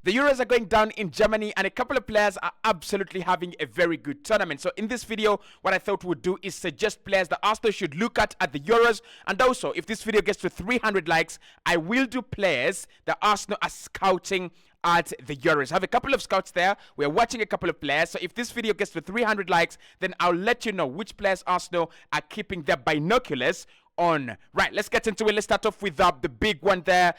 The Euros are going down in Germany, and a couple of players are absolutely having a very good tournament. So in this video, what I thought we'd do is suggest players that Arsenal should look at the Euros. And also, if this video gets to 300 likes, I will do players that Arsenal are scouting at the Euros. I have a couple of scouts there. We're watching a couple of players. So if this video gets to 300 likes, then I'll let you know which players Arsenal are keeping their binoculars on. Right, let's get into it. Let's start off with the big one there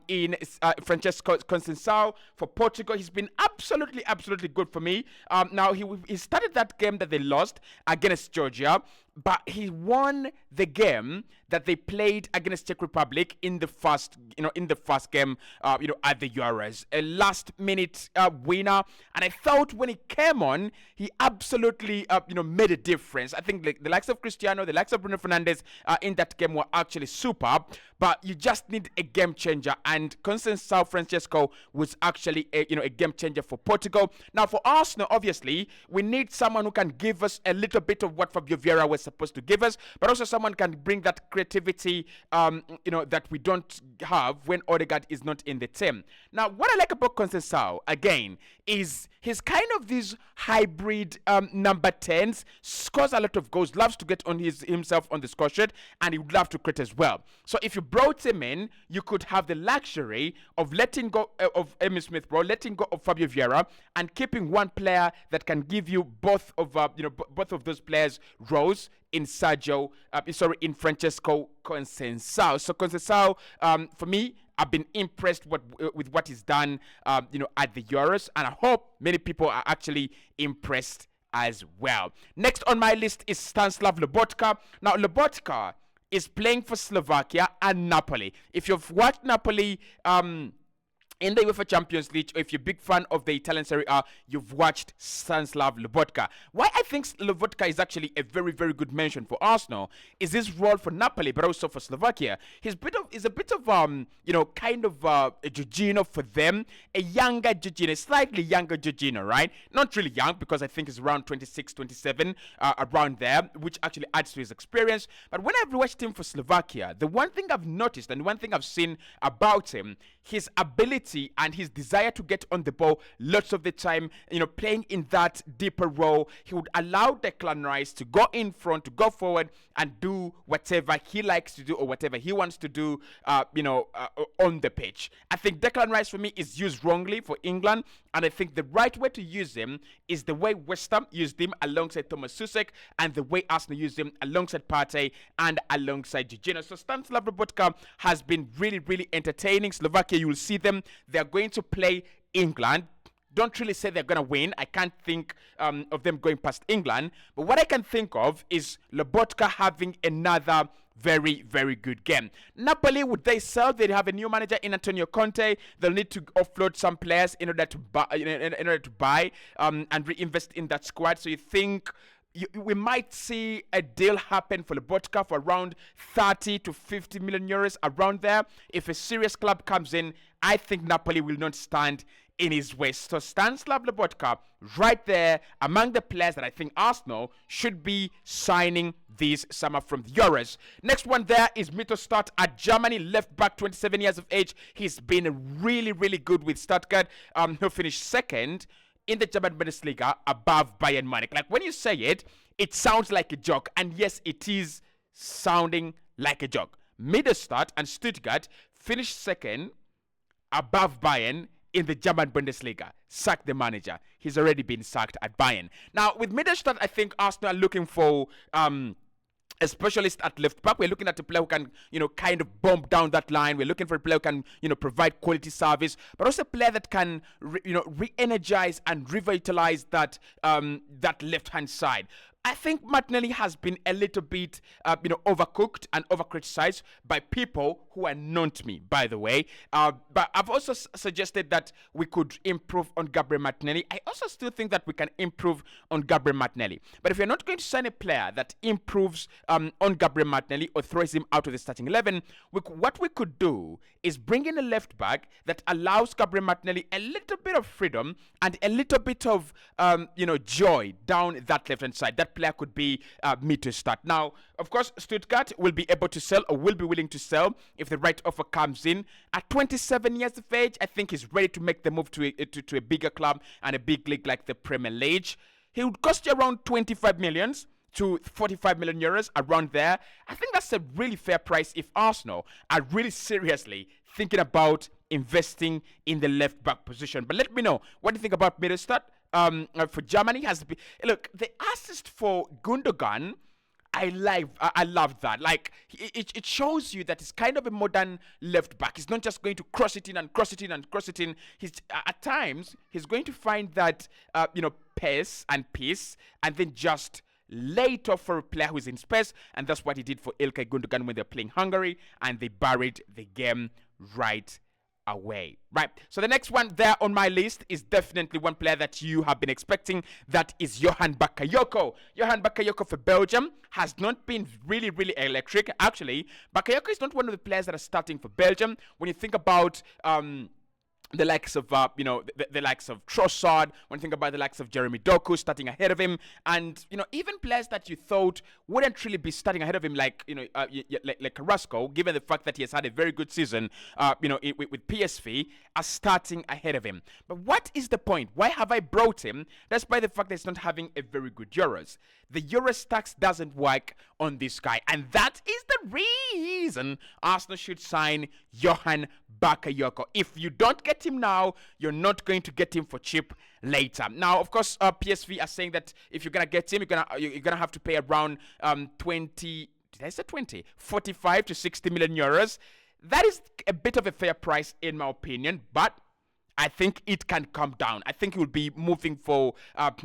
in Francesco Conceição for Portugal. He's been absolutely good for me. Now he started that game that they lost against Georgia, but he won the game that they played against Czech Republic in the first game at the Euros. A last minute winner, and I thought when he came on, he absolutely made a difference. I think the likes of Cristiano, the likes of Bruno Fernandes in that game were actually superb, but you just need a game changer, and Conceição Francesco was actually a game changer for Portugal. Now for Arsenal, obviously we need someone who can give us a little bit of what Fabio Vieira was supposed to give us, but also someone can bring that creativity that we don't have when Odegaard is not in the team. Now what I like about Conceição again is he's kind of this hybrid number 10s, scores a lot of goals, loves to get on himself on the score sheet, and he would love to create as well. So if you brought him in, you could have the luxury of letting go of Emile Smith-Rowe, letting go of Fabio Vieira, and keeping one player that can give you both of both of those players roles in in Francesco Conceição. So Conceição, for me, I've been impressed with what he's done, at the Euros, and I hope many people are actually impressed as well. Next on my list is Stanlaj Lotka. Now, Lotka is playing for Slovakia and Napoli. If you've watched Napoli, in the UEFA Champions League, or if you're a big fan of the Italian Serie A, you've watched Stanlaj Lotka. Why I think Lotka is actually a very good mention for Arsenal is his role for Napoli, but also for Slovakia. He's a bit of kind of a Jorginho for them, a younger Jorginho, slightly younger Jorginho, right? Not really young, because I think he's around 26, 27, around there, which actually adds to his experience. But when I've watched him for Slovakia, the one thing I've noticed and one thing I've seen about him, his ability and his desire to get on the ball lots of the time, playing in that deeper role. He would allow Declan Rice to go in front, to go forward and do whatever he likes to do or whatever he wants to do, on the pitch. I think Declan Rice for me is used wrongly for England, and I think the right way to use him is the way West Ham used him alongside Thomas Susek, and the way Arsenal used him alongside Partey and alongside Jorginho. So Stanlaj Lotka has been really entertaining. Slovakia, you will see them. They're going to play England. Don't really say they're going to win. I can't think of them going past England. But what I can think of is Lotka having another very good game. Napoli, would they sell? They have a new manager in Antonio Conte. They'll need to offload some players in order to buy, and reinvest in that squad. So you think we might see a deal happen for Lotka for around 30 to 50 million euros, around there. If a serious club comes in, I think Napoli will not stand in his way. So Stanlaj Lotka, right there among the players that I think Arsenal should be signing this summer from the Euros. Next one there is Medio Do at Germany, left back, 27 years of age. He's been really good with Stuttgart. He'll finish second in the German Bundesliga above Bayern Munich. Like, when you say it, it sounds like a joke, and yes, it is sounding like a joke. Medio Do and Stuttgart finished second above Bayern in the German Bundesliga. Sack the manager. He's already been sacked at Bayern. Now, with Medio Do, I think Arsenal are looking for a specialist at left back. We're looking at a player who can, kind of bomb down that line. We're looking for a player who can, provide quality service, but also a player that can, re-energize and revitalize that left-hand side. I think Martinelli has been a little bit, overcooked and overcriticized by people who are known to me, by the way. But I've also suggested that we could improve on Gabriel Martinelli. I also still think that we can improve on Gabriel Martinelli. But if you're not going to sign a player that improves on Gabriel Martinelli or throws him out of the starting 11, what we could do is bring in a left back that allows Gabriel Martinelli a little bit of freedom and a little bit of, joy down that left-hand side. That that player could be mid to start. Now, of course, Stuttgart will be able to sell or will be willing to sell if the right offer comes in. At 27 years of age, I think he's ready to make the move to a bigger club and a big league like the Premier League. He would cost you around 25 millions to 45 million euros, around there. I think that's a really fair price if Arsenal are really seriously thinking about investing in the left back position. But let me know, what do you think about Mittelstadt for Germany? Look, the assist for Gundogan, I love that. Like, it shows you that it's kind of a modern left back. He's not just going to cross it in and cross it in and cross it in. At times he's going to find that pace and peace, and then just lay it off for a player who's in space, and that's what he did for Ilkay Gundogan when they're playing Hungary, and they buried the game right away. Right, so the next one there on my list is definitely one player that you have been expecting. That is Johan Bakayoko. Johan Bakayoko for Belgium has not been really electric. Actually, Bakayoko is not one of the players that are starting for Belgium. When you think about the likes of the likes of Trossard, when you think about the likes of Jeremy Doku starting ahead of him, and even players that you thought wouldn't really be starting ahead of him, like like Carrasco, given the fact that he has had a very good season with PSV, are starting ahead of him. But what is the point? Why have I brought him? Despite the fact that he's not having a very good Euros. The Euros tax doesn't work on this guy, and that is the reason Arsenal should sign Johan Bakayoko. If you don't get him now, you're not going to get him for cheap later. Now, of course, PSV are saying that if you're gonna get him, you're gonna have to pay around 20. Did I say 20? 45 to 60 million euros. That is a bit of a fair price in my opinion, but I think it can come down. I think it will be moving for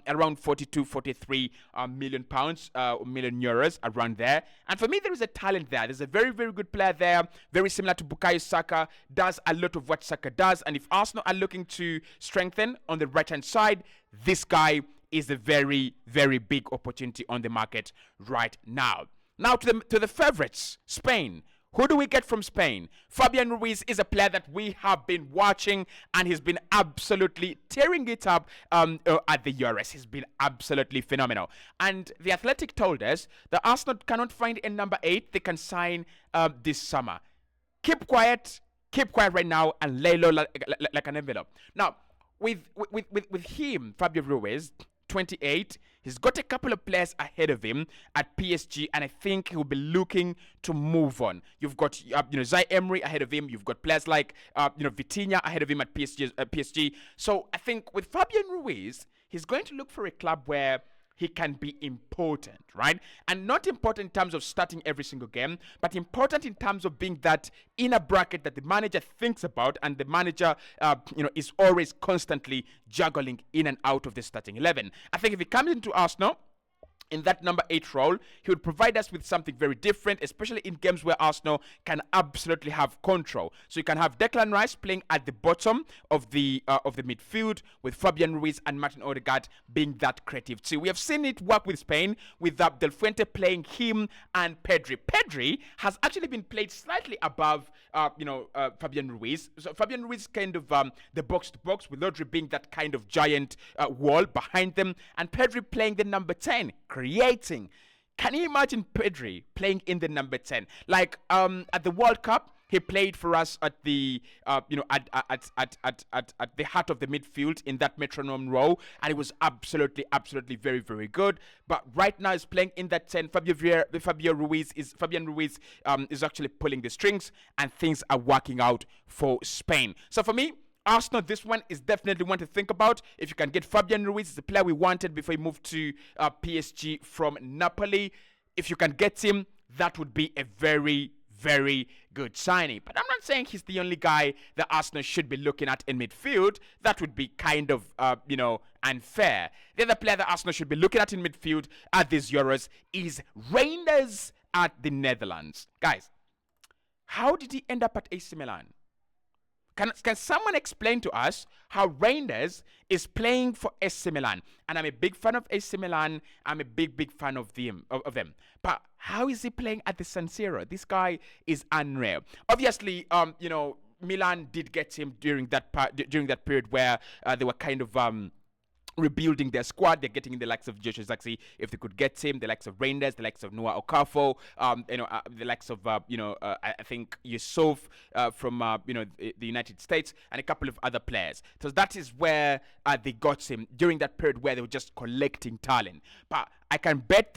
around 42, 43 million pounds, million euros, around there. And for me, there is a talent there. There's a very good player there, very similar to Bukayo Saka, does a lot of what Saka does. And if Arsenal are looking to strengthen on the right-hand side, this guy is a very big opportunity on the market right now. Now to the favorites, Spain. Who do we get from Spain? Fabian Ruiz is a player that we have been watching, and he's been absolutely tearing it up at the Euros. He's been absolutely phenomenal. And the Athletic told us that Arsenal cannot find a number 8 they can sign this summer. Keep quiet right now, and lay low like an envelope. Now, with him, Fabian Ruiz, 28, he's got a couple of players ahead of him at PSG, and I think he'll be looking to move on. You've got Zaire Emery ahead of him. You've got players like Vitinha ahead of him at PSG. So I think with Fabian Ruiz, he's going to look for a club where he can be important, right? And not important in terms of starting every single game, but important in terms of being that inner bracket that the manager thinks about, and the manager, is always constantly juggling in and out of the starting 11. I think if he comes into Arsenal in that number 8 role, he would provide us with something very different, especially in games where Arsenal can absolutely have control. So you can have Declan Rice playing at the bottom of the midfield, with Fabian Ruiz and Martin Odegaard being that creative too. We have seen it work with Spain, with Del Fuente playing him and Pedri. Pedri has actually been played slightly above Fabian Ruiz. So Fabian Ruiz kind of the box to box, with Rodri being that kind of giant wall behind them, and Pedri playing the number 10, creating. Can you imagine Pedri playing in the number 10? Like at the World Cup, he played for us at the at the heart of the midfield in that metronome role, and it was absolutely very good. But right now he's playing in that 10. Fabian Ruiz is actually pulling the strings, and things are working out for Spain. So for me, Arsenal, this one is definitely one to think about. If you can get Fabian Ruiz, the player we wanted before he moved to PSG from Napoli. If you can get him, that would be a very good signing. But I'm not saying he's the only guy that Arsenal should be looking at in midfield. That would be kind of, unfair. The other player that Arsenal should be looking at in midfield at these Euros is Reinders at the Netherlands. Guys, how did he end up at AC Milan? Can someone explain to us how Reinders is playing for AC Milan? And I'm a big fan of AC Milan. I'm a big fan of them. But how is he playing at the San Siro? This guy is unreal. Obviously, Milan did get him during that period where they were kind of rebuilding their squad. They're getting in the likes of Joshua Zaxi, if they could get him, the likes of Reinders, the likes of Noah Okafo, the likes of I think Yusuf from the United States, and a couple of other players. So that is where they got him during that period where they were just collecting talent. But I can bet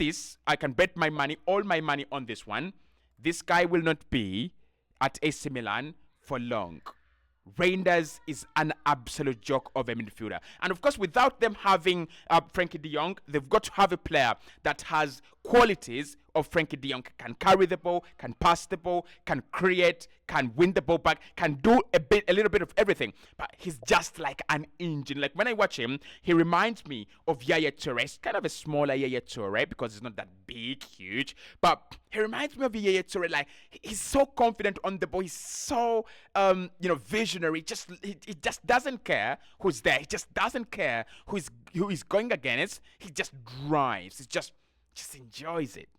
my money, all my money on this one. This guy will not be at AC Milan for long. Reinders is an absolute joke of a midfielder. And of course, without them having Frankie de Jong, they've got to have a player that has qualities of Frankie de Jong. Can carry the ball, can pass the ball, can create, can win the ball back, can do a little bit of everything. But he's just like an engine. Like when I watch him, he reminds me of Yaya Toure. He's kind of a smaller Yaya Toure because he's not that big, huge. But he reminds me of Yaya Toure. Like he's so confident on the ball. He's so visionary. He just doesn't care who's there. He just doesn't care who is going against. He just drives. He just enjoys it.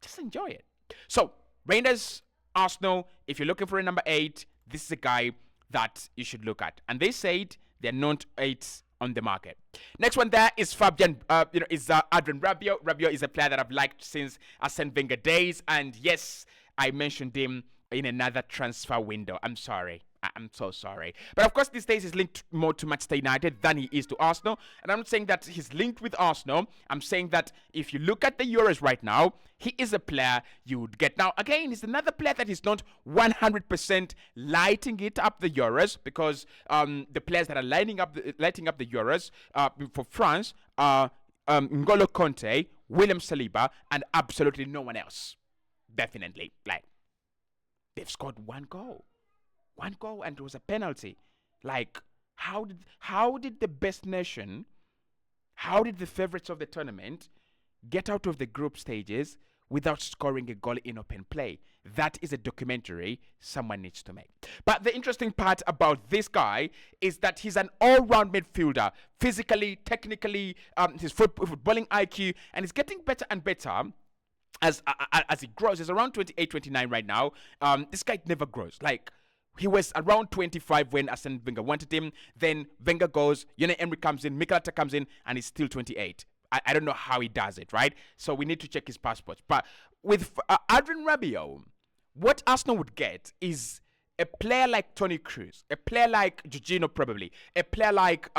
Just enjoy it. So, Reinders, Arsenal, if you're looking for a number 8, this is a guy that you should look at. And they said they're not 8s on the market. Next one there is Adrian Rabiot. Rabiot is a player that I've liked since Arsene Wenger days. And yes, I mentioned him in another transfer window. I'm sorry. I'm so sorry. But of course, these days he's linked more to Manchester United than he is to Arsenal. And I'm not saying that he's linked with Arsenal. I'm saying that if you look at the Euros right now, he is a player you would get. Now, again, he's another player that is not 100% lighting it up the Euros, because the players that are lighting up the Euros for France are N'Golo Conte, William Saliba, and absolutely no one else. Definitely. Like, they've scored one goal, and it was a penalty. Like, how did the best nation, how did the favorites of the tournament get out of the group stages without scoring a goal in open play? That is a documentary someone needs to make. But the interesting part about this guy is that he's an all-round midfielder, physically, technically, his footballing IQ, and he's getting better and better as he grows. He's around 28, 29 right now. This guy never grows. Like, he was around 25 when Arsene Wenger wanted him. Then Wenger goes, Unai Emery comes in, Mikel Arteta comes in, and he's still 28. I don't know how he does it, right? So we need to check his passports. But with Adrian Rabiot, what Arsenal would get is a player like Toni Kroos, a player like Jorginho probably, a player like,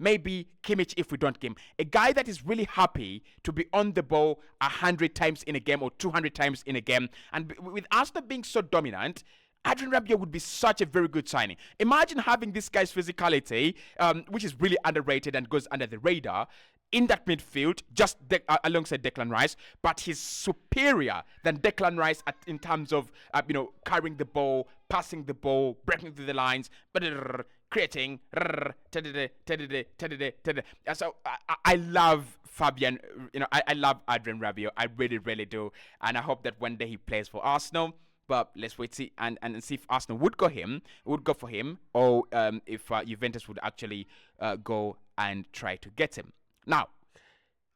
maybe Kimmich if we don't get him. A guy that is really happy to be on the ball 100 times in a game or 200 times in a game. And with Arsenal being so dominant, Adrian Rabiot would be such a very good signing. Imagine having this guy's physicality, which is really underrated and goes under the radar, in that midfield, just alongside Declan Rice, but he's superior than Declan Rice in terms of, carrying the ball, passing the ball, breaking through the lines, creating. So I love Fabian. I love Adrian Rabiot. I really, really do, and I hope that one day he plays for Arsenal. But let's wait see and see if Arsenal would go for him, or if Juventus would actually go and try to get him. Now,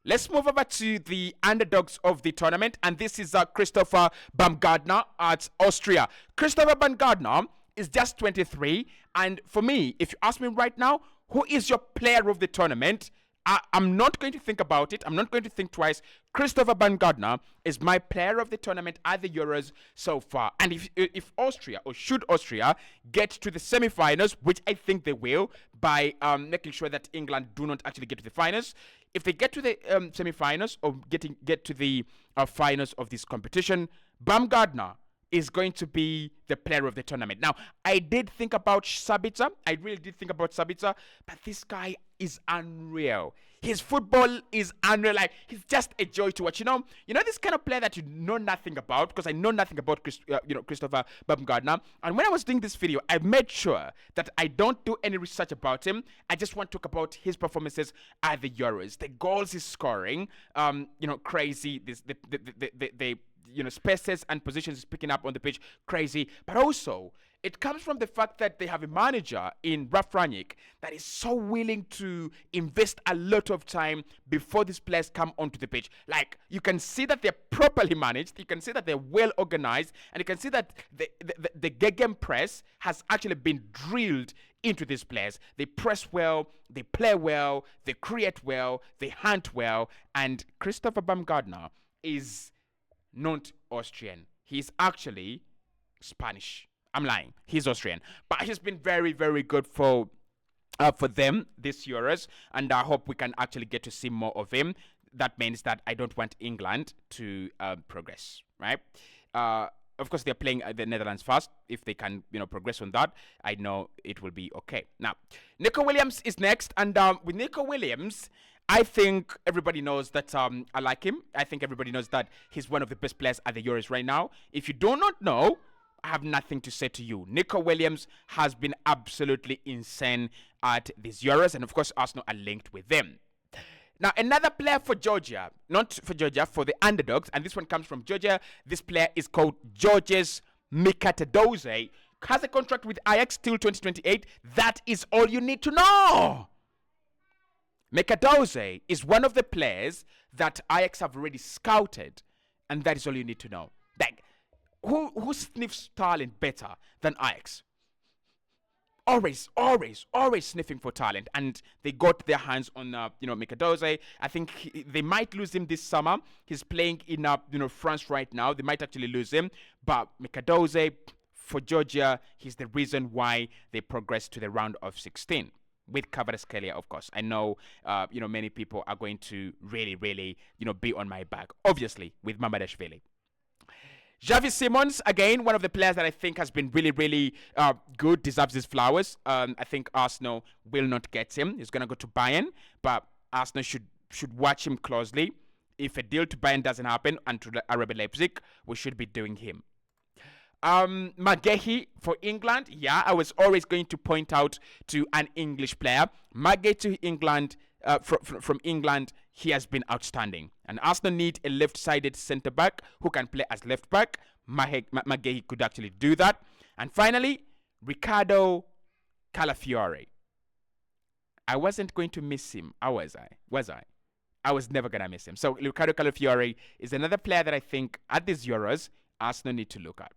let's move over to the underdogs of the tournament, and this is Christopher Baumgartner at Austria. Christopher Baumgartner is just 23, and for me, if you ask me right now, who is your player of the tournament? I'm not going to think about it. I'm not going to think twice. Christopher Baumgartner is my player of the tournament at the Euros so far. And if Austria, or should Austria, get to the semi-finals, which I think they will, by making sure that England do not actually get to the finals. If they get to the semi-finals, or get to the finals of this competition, Baumgartner is going to be the player of the tournament. Now, I did think about Sabitzer. I really did think about Sabitzer, but this guy is unreal. His football is unreal. Like, he's just a joy to watch. You know this kind of player that you know nothing about, because I know nothing about Christopher Baumgartner. And when I was doing this video, I made sure that I don't do any research about him. I just want to talk about his performances at the Euros, the goals he's scoring. Crazy. The spaces and positions he's picking up on the pitch, crazy. But also It comes from the fact that they have a manager in Rafranik that is so willing to invest a lot of time before these players come onto the pitch. Like, you can see that they're properly managed, you can see that they're well organized, and you can see that the gegenpress has actually been drilled into these players. They press well, they play well, they create well, they hunt well, and Christopher Baumgartner is not Austrian. He's actually Spanish. I'm lying. He's Austrian. But he's been very, very good for them this Euros, and I hope we can actually get to see more of him. That means that I don't want England to progress, right? Of course, they're playing the Netherlands first. If they can, progress on that, I know it will be okay. Now, Nico Williams is next, and with Nico Williams, I think everybody knows that I like him. I think everybody knows that he's one of the best players at the Euros right now. If you do not know, I have nothing to say to you. Nico Williams has been absolutely insane at these Euros, and of course, Arsenal are linked with them. Now, another player for Georgia, not for Georgia, for the underdogs, and this one comes from Georgia. This player is called Georges Mikatadoze. Has a contract with Ajax till 2028. That is all you need to know. Mikatadoze is one of the players that Ajax have already scouted, and that is all you need to know. Like, who sniffs talent better than Ajax? Always sniffing for talent, and they got their hands on Mikatadoze. I think they might lose him this summer. He's playing in France right now. They might actually lose him, but Mikatadoze for Georgia, he's the reason why they progressed to the round of 16 with Kvaratskhelia, of course. I know many people are going to really be on my back, obviously, with Mamadashvili. Xavi Simons, again, one of the players that I think has been really good, deserves his flowers. I think Arsenal will not get him. He's going to go to Bayern, but Arsenal should watch him closely. If a deal to Bayern doesn't happen and to RB Leipzig, we should be doing him. Magehi for England. Yeah, I was always going to point out to an English player. Magehi to England, from England, he has been outstanding. And Arsenal need a left-sided centre-back who can play as left-back. Magehi could actually do that. And finally, Ricardo Calafiore. I wasn't going to miss him, was I? I was never going to miss him. So Ricardo Calafiore is another player that I think at these Euros, Arsenal need to look at.